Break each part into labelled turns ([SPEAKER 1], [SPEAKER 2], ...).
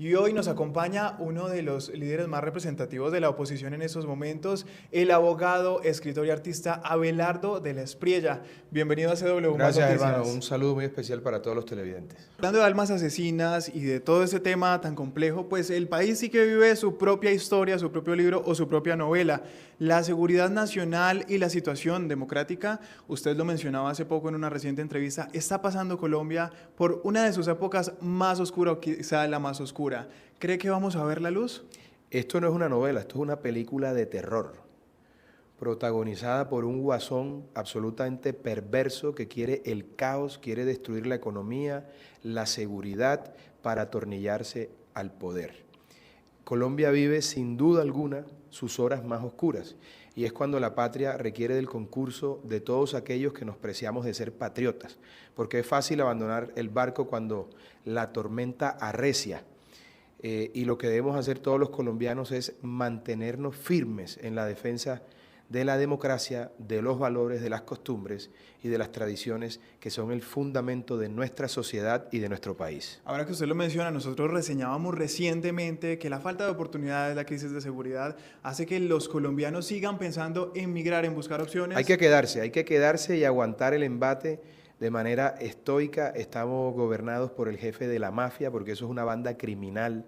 [SPEAKER 1] Y hoy nos acompaña uno de los líderes más representativos de la oposición en estos momentos, el abogado, escritor y artista Abelardo de la Espriella. Bienvenido a CW Más
[SPEAKER 2] Gracias, hermano.
[SPEAKER 1] Noticias.
[SPEAKER 2] Un saludo muy especial para todos los televidentes.
[SPEAKER 1] Hablando de almas asesinas y de todo ese tema tan complejo, pues el país sí que vive su propia historia, su propio libro o su propia novela. La seguridad nacional y la situación democrática, usted lo mencionaba hace poco en una reciente entrevista, está pasando Colombia por una de sus épocas más oscuras, o quizá la más oscura. ¿Cree que vamos a ver la luz?
[SPEAKER 2] Esto no es una novela, esto es una película de terror, protagonizada por un guasón absolutamente perverso que quiere el caos, quiere destruir la economía, la seguridad para atornillarse al poder. Colombia vive sin duda alguna sus horas más oscuras y es cuando la patria requiere del concurso de todos aquellos que nos preciamos de ser patriotas, porque es fácil abandonar el barco cuando la tormenta arrecia. Y lo que debemos hacer todos los colombianos es mantenernos firmes en la defensa de la democracia, de los valores, de las costumbres y de las tradiciones que son el fundamento de nuestra sociedad y de nuestro país.
[SPEAKER 1] Ahora que usted lo menciona, nosotros reseñábamos recientemente que la falta de oportunidades, la crisis de seguridad, hace que los colombianos sigan pensando en migrar, en buscar opciones.
[SPEAKER 2] Hay que quedarse y aguantar el embate de manera estoica. Estamos gobernados por el jefe de la mafia, porque eso es una banda criminal,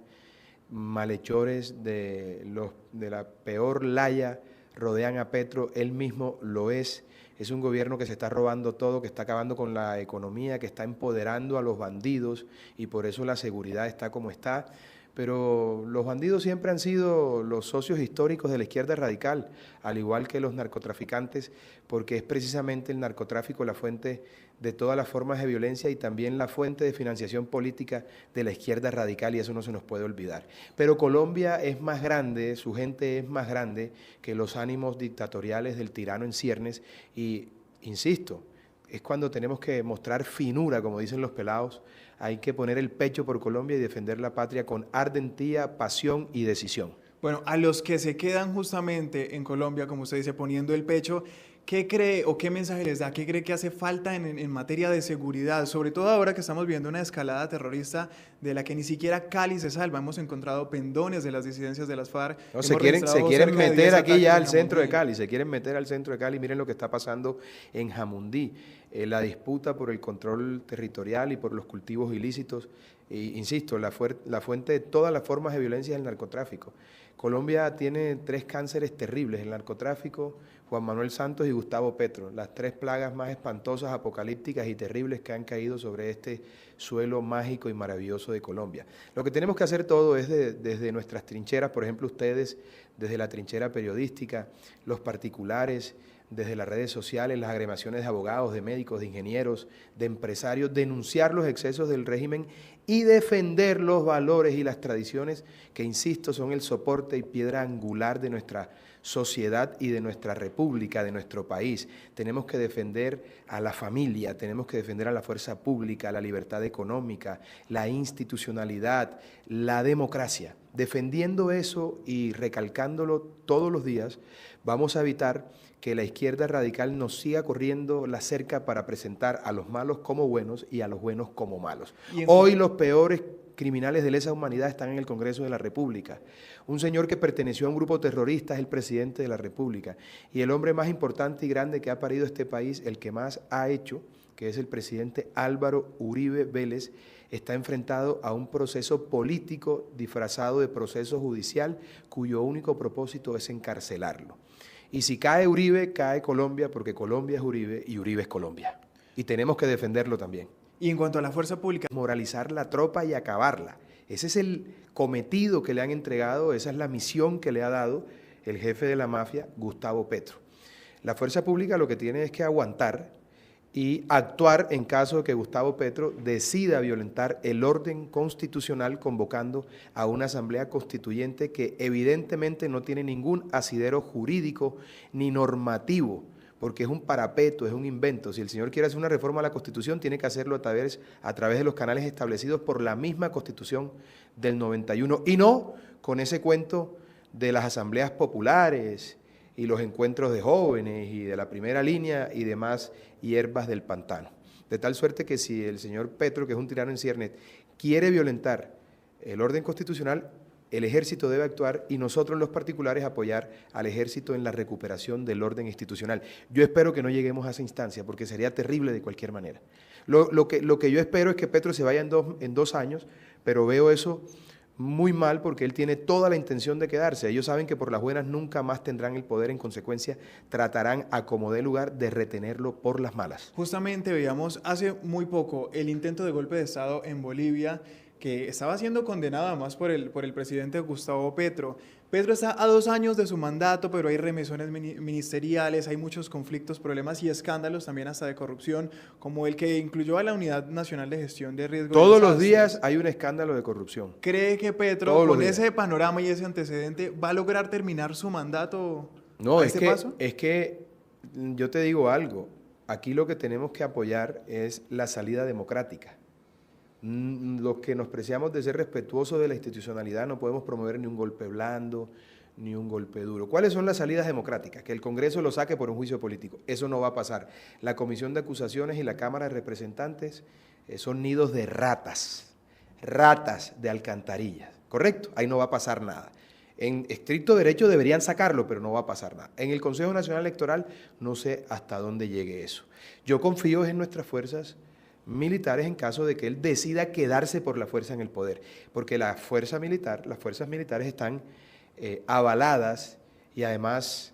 [SPEAKER 2] malhechores de la peor laya rodean a Petro, él mismo lo es un gobierno que se está robando todo, que está acabando con la economía, que está empoderando a los bandidos y por eso la seguridad está como está. Pero los bandidos siempre han sido los socios históricos de la izquierda radical, al igual que los narcotraficantes, porque es precisamente el narcotráfico la fuente de todas las formas de violencia y también la fuente de financiación política de la izquierda radical, y eso no se nos puede olvidar. Pero Colombia es más grande, su gente es más grande que los ánimos dictatoriales del tirano en ciernes y, insisto, es cuando tenemos que mostrar finura, como dicen los pelados. Hay que poner el pecho por Colombia y defender la patria con ardentía, pasión y decisión.
[SPEAKER 1] Bueno, a los que se quedan justamente en Colombia, como usted dice, poniendo el pecho, ¿qué cree o qué mensaje les da? ¿Qué cree que hace falta en materia de seguridad? Sobre todo ahora que estamos viendo una escalada terrorista de la que ni siquiera Cali se salva. Hemos encontrado pendones de las disidencias de las FARC.
[SPEAKER 2] No,
[SPEAKER 1] Hemos
[SPEAKER 2] se
[SPEAKER 1] registrado
[SPEAKER 2] quieren
[SPEAKER 1] cerca de 10
[SPEAKER 2] meter aquí
[SPEAKER 1] ataques
[SPEAKER 2] ya
[SPEAKER 1] en
[SPEAKER 2] al centro de
[SPEAKER 1] Jamundí.
[SPEAKER 2] Cali, se quieren meter al centro de Cali. Miren lo que está pasando en Jamundí, la disputa por el control territorial y por los cultivos ilícitos. Insisto, la fuente de todas las formas de violencia es el narcotráfico. Colombia tiene 3 cánceres terribles: el narcotráfico, Juan Manuel Santos y Gustavo Petro, las 3 plagas más espantosas, apocalípticas y terribles que han caído sobre este suelo mágico y maravilloso de Colombia. Lo que tenemos que hacer todo es desde nuestras trincheras, por ejemplo ustedes, desde la trinchera periodística, los particulares, desde las redes sociales, las agremiaciones de abogados, de médicos, de ingenieros, de empresarios, denunciar los excesos del régimen y defender los valores y las tradiciones que, insisto, son el soporte y piedra angular de nuestra sociedad y de nuestra república, de nuestro país. Tenemos que defender a la familia, tenemos que defender a la fuerza pública, la libertad económica, la institucionalidad, la democracia. Defendiendo eso y recalcándolo todos los días, vamos a evitar que la izquierda radical nos siga corriendo la cerca para presentar a los malos como buenos y a los buenos como malos. Hoy los peores criminales de lesa humanidad están en el Congreso de la República. Un señor que perteneció a un grupo terrorista es el presidente de la República. Y el hombre más importante y grande que ha parido este país, el que más ha hecho, que es el presidente Álvaro Uribe Vélez, está enfrentado a un proceso político disfrazado de proceso judicial, cuyo único propósito es encarcelarlo. Y si cae Uribe, cae Colombia, porque Colombia es Uribe y Uribe es Colombia. Y tenemos que defenderlo también.
[SPEAKER 1] Y en cuanto a la fuerza pública,
[SPEAKER 2] moralizar la tropa y acabarla. Ese es el cometido que le han entregado, esa es la misión que le ha dado el jefe de la mafia, Gustavo Petro. La fuerza pública lo que tiene es que aguantar y actuar en caso de que Gustavo Petro decida violentar el orden constitucional convocando a una asamblea constituyente que evidentemente no tiene ningún asidero jurídico ni normativo, porque es un parapeto, es un invento. Si el señor quiere hacer una reforma a la Constitución, tiene que hacerlo a través de los canales establecidos por la misma Constitución del 91, y no con ese cuento de las asambleas populares y los encuentros de jóvenes y de la primera línea y demás hierbas del pantano. De tal suerte que si el señor Petro, que es un tirano en ciernes, quiere violentar el orden constitucional, el ejército debe actuar y nosotros los particulares apoyar al ejército en la recuperación del orden institucional. Yo espero que no lleguemos a esa instancia porque sería terrible de cualquier manera. Lo que yo espero es que Petro se vaya en 2 años, pero veo eso muy mal porque él tiene toda la intención de quedarse. Ellos saben que por las buenas nunca más tendrán el poder, en consecuencia tratarán a como dé lugar de retenerlo por las malas.
[SPEAKER 1] Justamente veíamos hace muy poco el intento de golpe de Estado en Bolivia, que estaba siendo condenado además por el presidente Gustavo Petro. Petro está a 2 años de su mandato, pero hay remesones ministeriales, hay muchos conflictos, problemas y escándalos también hasta de corrupción, como el que incluyó a la Unidad Nacional de Gestión de Riesgos.
[SPEAKER 2] Todos los días hay un escándalo de corrupción.
[SPEAKER 1] ¿Cree que Petro, con ese panorama y ese antecedente, va a lograr terminar su mandato a este paso?
[SPEAKER 2] Es que yo te digo algo, aquí lo que tenemos que apoyar es la salida democrática. Los que nos preciamos de ser respetuosos de la institucionalidad no podemos promover ni un golpe blando, ni un golpe duro. ¿Cuáles son las salidas democráticas? Que el Congreso lo saque por un juicio político. Eso no va a pasar. La Comisión de Acusaciones y la Cámara de Representantes son nidos de ratas de alcantarillas, ¿correcto? Ahí no va a pasar nada. En estricto derecho deberían sacarlo, pero no va a pasar nada. En el Consejo Nacional Electoral no sé hasta dónde llegue eso. Yo confío en nuestras fuerzas militares en caso de que él decida quedarse por la fuerza en el poder, porque las fuerzas militares están avaladas y además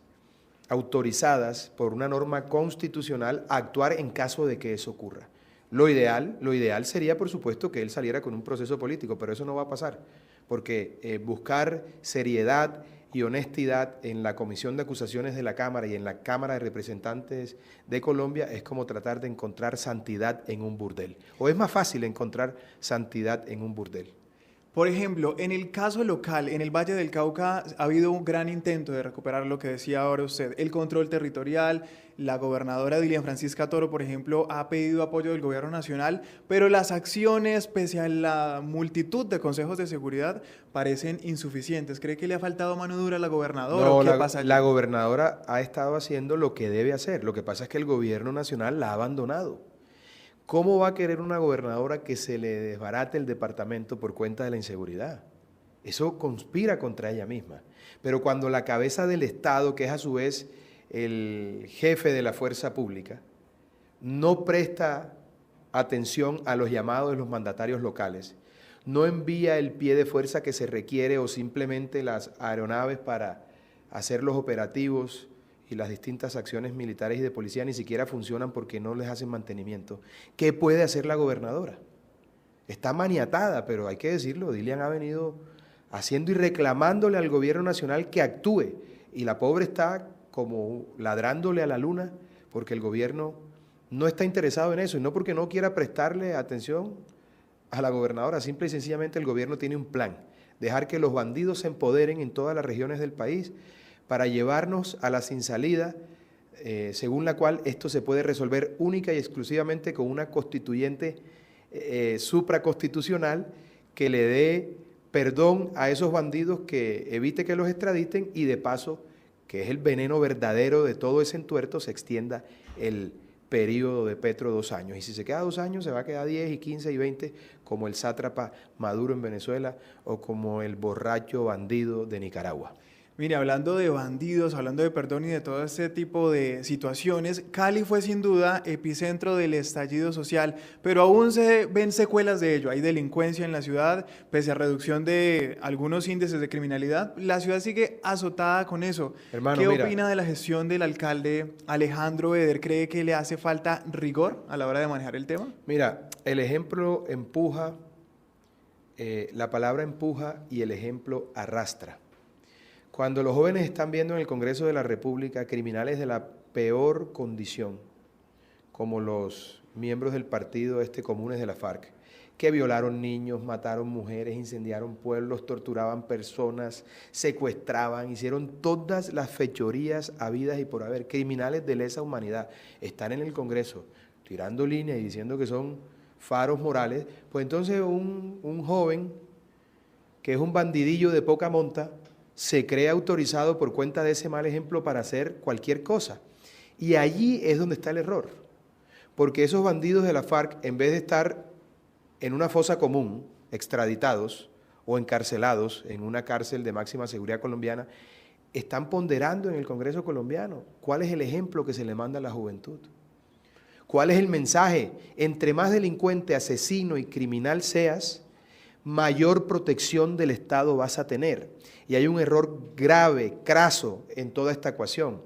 [SPEAKER 2] autorizadas por una norma constitucional a actuar en caso de que eso ocurra. Lo ideal sería, por supuesto, que él saliera con un proceso político, pero eso no va a pasar, porque buscar seriedad y honestidad en la Comisión de Acusaciones de la Cámara y en la Cámara de Representantes de Colombia es como tratar de encontrar santidad en un burdel. O es más fácil encontrar santidad en un burdel.
[SPEAKER 1] Por ejemplo, en el caso local, en el Valle del Cauca, ha habido un gran intento de recuperar lo que decía ahora usted, el control territorial. La gobernadora Dilian Francisca Toro, por ejemplo, ha pedido apoyo del gobierno nacional, pero las acciones, pese a la multitud de consejos de seguridad, parecen insuficientes. ¿Cree que le ha faltado mano dura a la gobernadora?
[SPEAKER 2] No,
[SPEAKER 1] ¿O qué pasa allí?
[SPEAKER 2] la gobernadora ha estado haciendo lo que debe hacer. Lo que pasa es que el gobierno nacional la ha abandonado. ¿Cómo va a querer una gobernadora que se le desbarate el departamento por cuenta de la inseguridad? Eso conspira contra ella misma. Pero cuando la cabeza del Estado, que es a su vez el jefe de la fuerza pública, no presta atención a los llamados de los mandatarios locales, no envía el pie de fuerza que se requiere o simplemente las aeronaves para hacer los operativos y las distintas acciones militares y de policía ni siquiera funcionan porque no les hacen mantenimiento. ¿Qué puede hacer la gobernadora? Está maniatada, pero hay que decirlo, Dilian ha venido haciendo y reclamándole al gobierno nacional que actúe, y la pobre está como ladrándole a la luna porque el gobierno no está interesado en eso, y no porque no quiera prestarle atención a la gobernadora, simple y sencillamente el gobierno tiene un plan, dejar que los bandidos se empoderen en todas las regiones del país para llevarnos a la sin salida, según la cual esto se puede resolver única y exclusivamente con una constituyente supraconstitucional que le dé perdón a esos bandidos, que evite que los extraditen y de paso, que es el veneno verdadero de todo ese entuerto, se extienda el periodo de Petro 2 años. Y si se queda 2 años, se va a quedar 10 y 15 y 20, como el sátrapa Maduro en Venezuela o como el borracho bandido de Nicaragua.
[SPEAKER 1] Mire, hablando de bandidos, hablando de perdón y de todo este tipo de situaciones, Cali fue sin duda epicentro del estallido social, pero aún se ven secuelas de ello. Hay delincuencia en la ciudad, pese a reducción de algunos índices de criminalidad, la ciudad sigue azotada con eso.
[SPEAKER 2] Hermano,
[SPEAKER 1] ¿Qué
[SPEAKER 2] mira,
[SPEAKER 1] opina de la gestión del alcalde Alejandro Beder? ¿Cree que le hace falta rigor a la hora de manejar el tema?
[SPEAKER 2] Mira, el ejemplo empuja, la palabra empuja y el ejemplo arrastra. Cuando los jóvenes están viendo en el Congreso de la República criminales de la peor condición, como los miembros del partido comunes de la FARC, que violaron niños, mataron mujeres, incendiaron pueblos, torturaban personas, secuestraban, hicieron todas las fechorías habidas y por haber, criminales de lesa humanidad, están en el Congreso tirando líneas y diciendo que son faros morales, pues entonces un joven que es un bandidillo de poca monta, se cree autorizado por cuenta de ese mal ejemplo para hacer cualquier cosa. Y allí es donde está el error, porque esos bandidos de la FARC, en vez de estar en una fosa común, extraditados o encarcelados en una cárcel de máxima seguridad colombiana, están ponderando en el Congreso colombiano cuál es el ejemplo que se le manda a la juventud. ¿Cuál es el mensaje? Entre más delincuente, asesino y criminal seas, mayor protección del Estado vas a tener. Y hay un error grave, craso en toda esta ecuación.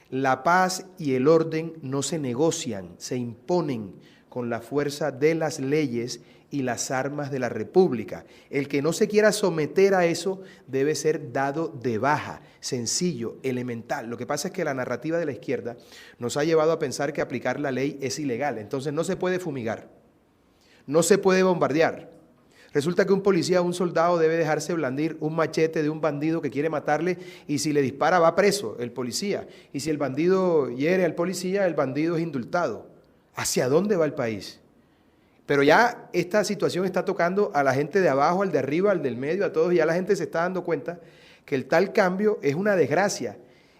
[SPEAKER 2] La paz y el orden no se negocian, se imponen con la fuerza de las leyes y las armas de la República. El que no se quiera someter a eso debe ser dado de baja, sencillo, elemental. Lo que pasa es que la narrativa de la izquierda nos ha llevado a pensar que aplicar la ley es ilegal. Entonces no se puede fumigar, no se puede bombardear. Resulta que un policía o un soldado debe dejarse blandir un machete de un bandido que quiere matarle y si le dispara va preso el policía. Y si el bandido hiere al policía, el bandido es indultado. ¿Hacia dónde va el país? Pero ya esta situación está tocando a la gente de abajo, al de arriba, al del medio, a todos. Y ya la gente se está dando cuenta que el tal cambio es una desgracia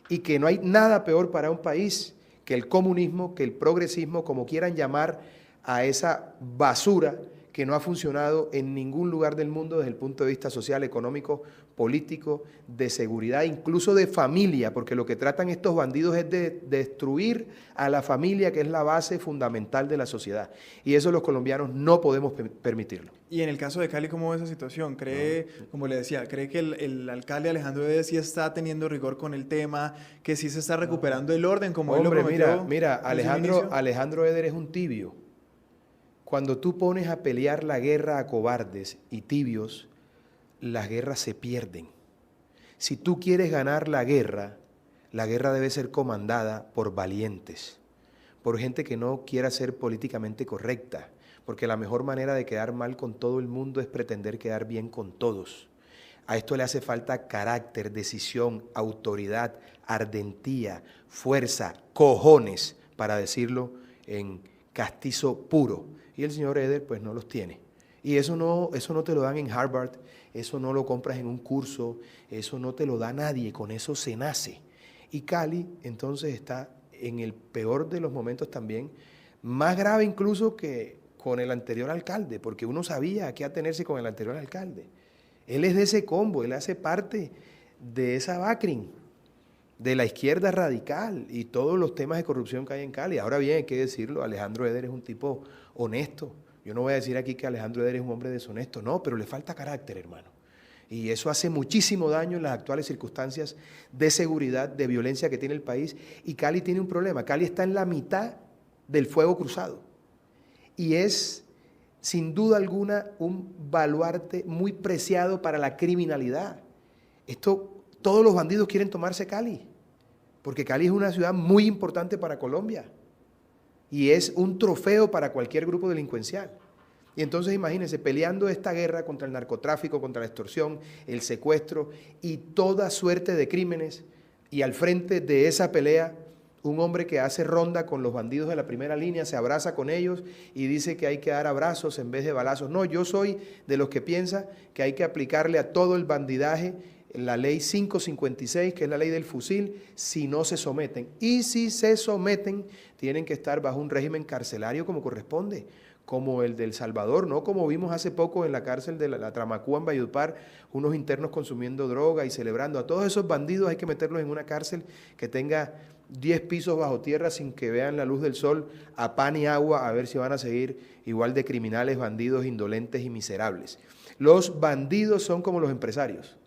[SPEAKER 2] y que no hay nada peor para un país que el comunismo, que el progresismo, como quieran llamar a esa basura que no ha funcionado en ningún lugar del mundo desde el punto de vista social, económico, político, de seguridad, incluso de familia, porque lo que tratan estos bandidos es de destruir a la familia, que es la base fundamental de la sociedad. Y eso los colombianos no podemos permitirlo.
[SPEAKER 1] Y en el caso de Cali, ¿cómo ve esa situación? ¿Cree, como le decía, cree que el alcalde Alejandro Eder sí está teniendo rigor con el tema, que sí se está recuperando el orden como él lo prometió?
[SPEAKER 2] Mira, Alejandro Eder es un tibio. Cuando tú pones a pelear la guerra a cobardes y tibios, las guerras se pierden. Si tú quieres ganar la guerra debe ser comandada por valientes, por gente que no quiera ser políticamente correcta, porque la mejor manera de quedar mal con todo el mundo es pretender quedar bien con todos. A esto le hace falta carácter, decisión, autoridad, ardentía, fuerza, cojones, para decirlo en castizo puro. Y el señor Eder pues no los tiene. Y eso no te lo dan en Harvard, eso no lo compras en un curso, eso no te lo da nadie, con eso se nace. Y Cali entonces está en el peor de los momentos también, más grave incluso que con el anterior alcalde, porque uno sabía a qué atenerse con el anterior alcalde. Él es de ese combo, él hace parte de esa BACRIM, de la izquierda radical y todos los temas de corrupción que hay en Cali. Ahora bien, hay que decirlo, Alejandro Eder es un tipo honesto. Yo no voy a decir aquí que Alejandro Eder es un hombre deshonesto, no, pero le falta carácter, hermano. Y eso hace muchísimo daño en las actuales circunstancias de seguridad, de violencia que tiene el país. Y Cali tiene un problema, Cali está en la mitad del fuego cruzado. Y es, sin duda alguna, un baluarte muy preciado para la criminalidad. Todos los bandidos quieren tomarse Cali, porque Cali es una ciudad muy importante para Colombia y es un trofeo para cualquier grupo delincuencial. Y entonces imagínense, peleando esta guerra contra el narcotráfico, contra la extorsión, el secuestro y toda suerte de crímenes, y al frente de esa pelea, un hombre que hace ronda con los bandidos de la primera línea, se abraza con ellos y dice que hay que dar abrazos en vez de balazos. No, yo soy de los que piensa que hay que aplicarle a todo el bandidaje la ley 556, que es la ley del fusil, si no se someten. Y si se someten, tienen que estar bajo un régimen carcelario como corresponde, como el de El Salvador, no como vimos hace poco en la cárcel de la Tramacúa en Valledupar, unos internos consumiendo droga y celebrando. A todos esos bandidos hay que meterlos en una cárcel que tenga 10 pisos bajo tierra sin que vean la luz del sol, a pan y agua, a ver si van a seguir igual de criminales, bandidos, indolentes y miserables. Los bandidos son como los empresarios.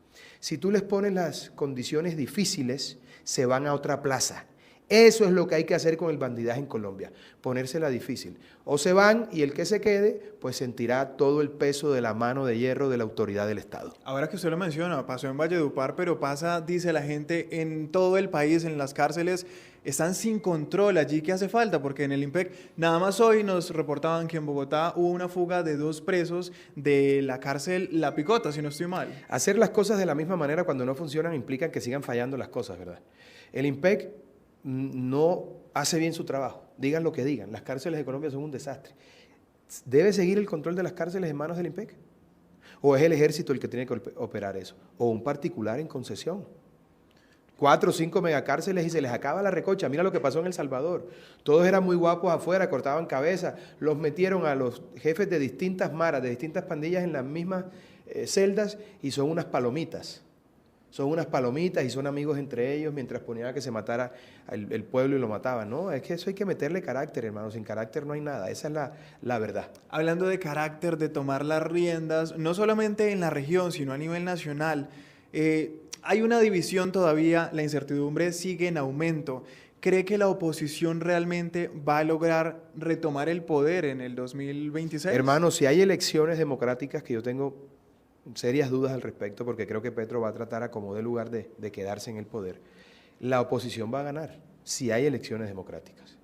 [SPEAKER 2] Si tú les pones las condiciones difíciles, se van a otra plaza. Eso es lo que hay que hacer con el bandidaje en Colombia, ponérsela difícil. O se van y el que se quede, pues sentirá todo el peso de la mano de hierro de la autoridad del Estado.
[SPEAKER 1] Ahora que usted lo menciona, pasó en Valledupar, pero pasa, dice la gente, en todo el país, en las cárceles, están sin control. Allí, ¿qué hace falta? Porque en el IMPEC, nada más hoy nos reportaban que en Bogotá hubo una fuga de 2 presos de la cárcel La Picota, si no estoy mal.
[SPEAKER 2] Hacer las cosas de la misma manera cuando no funcionan implica que sigan fallando las cosas, ¿verdad? El IMPEC no hace bien su trabajo, digan lo que digan, las cárceles de Colombia son un desastre. ¿Debe seguir el control de las cárceles en manos del IMPEC? ¿O es el ejército el que tiene que operar eso? ¿O un particular en concesión? 4 o 5 megacárceles y se les acaba la recocha. Mira lo que pasó en El Salvador. Todos eran muy guapos afuera, cortaban cabeza, los metieron a los jefes de distintas maras, de distintas pandillas en las mismas celdas y son unas palomitas. Son unas palomitas y son amigos entre ellos mientras ponían a que se matara el pueblo y lo mataban. No, es que eso hay que meterle carácter, hermano. Sin carácter no hay nada. Esa es la verdad.
[SPEAKER 1] Hablando de carácter, de tomar las riendas, no solamente en la región, sino a nivel nacional, hay una división todavía, la incertidumbre sigue en aumento. ¿Cree que la oposición realmente va a lograr retomar el poder en el 2026?
[SPEAKER 2] Hermano, si hay elecciones democráticas, que yo tengo serias dudas al respecto, porque creo que Petro va a tratar a como dé lugar de quedarse en el poder, la oposición va a ganar si hay elecciones democráticas.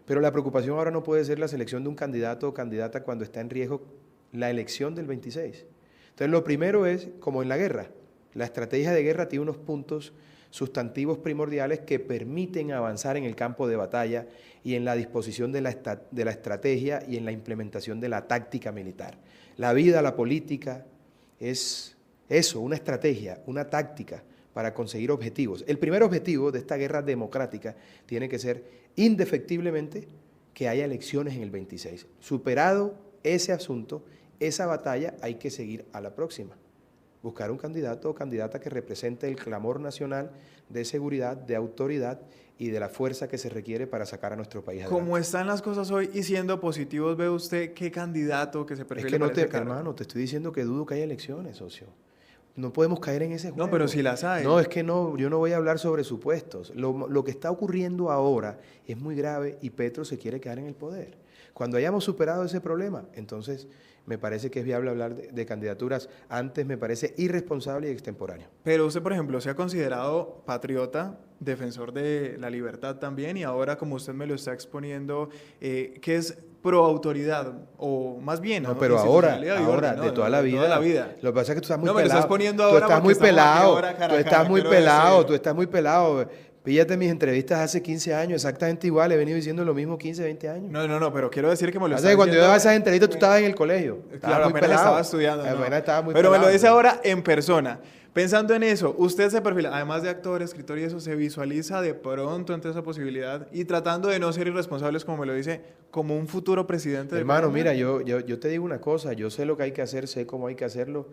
[SPEAKER 2] Pero la preocupación ahora no puede ser la selección de un candidato o candidata cuando está en riesgo la elección del 26. Entonces, lo primero es, como en la guerra, la estrategia de guerra tiene unos puntos sustantivos primordiales que permiten avanzar en el campo de batalla y en la disposición de la estrategia y en la implementación de la táctica militar. La vida, la política, es eso, una estrategia, una táctica para conseguir objetivos. El primer objetivo de esta guerra democrática tiene que ser indefectiblemente que haya elecciones en el 26. Superado ese asunto, esa batalla, hay que seguir a la próxima. Buscar un candidato o candidata que represente el clamor nacional de seguridad, de autoridad y de la fuerza que se requiere para sacar a nuestro país adelante.
[SPEAKER 1] Como están las cosas hoy y siendo positivos, ¿ve usted qué candidato que se perfila?
[SPEAKER 2] Es que no hermano, te estoy diciendo que dudo que haya elecciones, socio. No podemos caer en ese juego.
[SPEAKER 1] No, pero si las hay.
[SPEAKER 2] No, es que no, yo no voy a hablar sobre supuestos. Lo que está ocurriendo ahora es muy grave y Petro se quiere quedar en el poder. Cuando hayamos superado ese problema, entonces me parece que es viable hablar de candidaturas. Antes me parece irresponsable y extemporáneo.
[SPEAKER 1] Pero usted, por ejemplo, se ha considerado patriota, defensor de la libertad también, y ahora, como usted me lo está exponiendo, que es pro autoridad, o más bien...
[SPEAKER 2] No, pero ahora, de toda la vida. Lo que pasa es que tú estás muy pelado.
[SPEAKER 1] Me lo estás poniendo ahora.
[SPEAKER 2] Tú estás muy pelado. Tú estás muy pelado. Píllate mis entrevistas hace 15 años, exactamente igual, he venido diciendo lo mismo 15, 20 años.
[SPEAKER 1] No, pero quiero decir que me lo
[SPEAKER 2] estás diciendo... Cuando yo daba esas entrevistas, tú estabas en el colegio.
[SPEAKER 1] Claro, apenas estaba estudiando.
[SPEAKER 2] Estaba muy
[SPEAKER 1] pero
[SPEAKER 2] pelado,
[SPEAKER 1] me lo dice ahora en persona. Pensando en eso, usted se perfila, además de actor, escritor y eso, se visualiza de pronto ante esa posibilidad y tratando de no ser irresponsables, como me lo dice, como un futuro presidente del
[SPEAKER 2] Hermano, mira, yo te digo una cosa, yo sé lo que hay que hacer, sé cómo hay que hacerlo,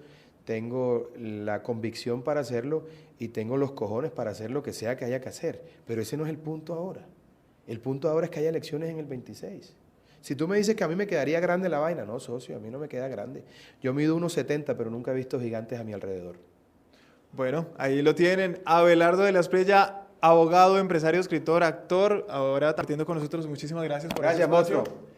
[SPEAKER 2] tengo la convicción para hacerlo y tengo los cojones para hacer lo que sea que haya que hacer. Pero ese no es el punto ahora. El punto ahora es que haya elecciones en el 26. Si tú me dices que a mí me quedaría grande la vaina, no, socio, a mí no me queda grande. Yo mido 1,70, pero nunca he visto gigantes a mi alrededor.
[SPEAKER 1] Bueno, ahí lo tienen. Abelardo de la Espriella, abogado, empresario, escritor, actor, ahora partiendo con nosotros. Muchísimas gracias por
[SPEAKER 2] Gracias,
[SPEAKER 1] este espacio.
[SPEAKER 2] monstruo.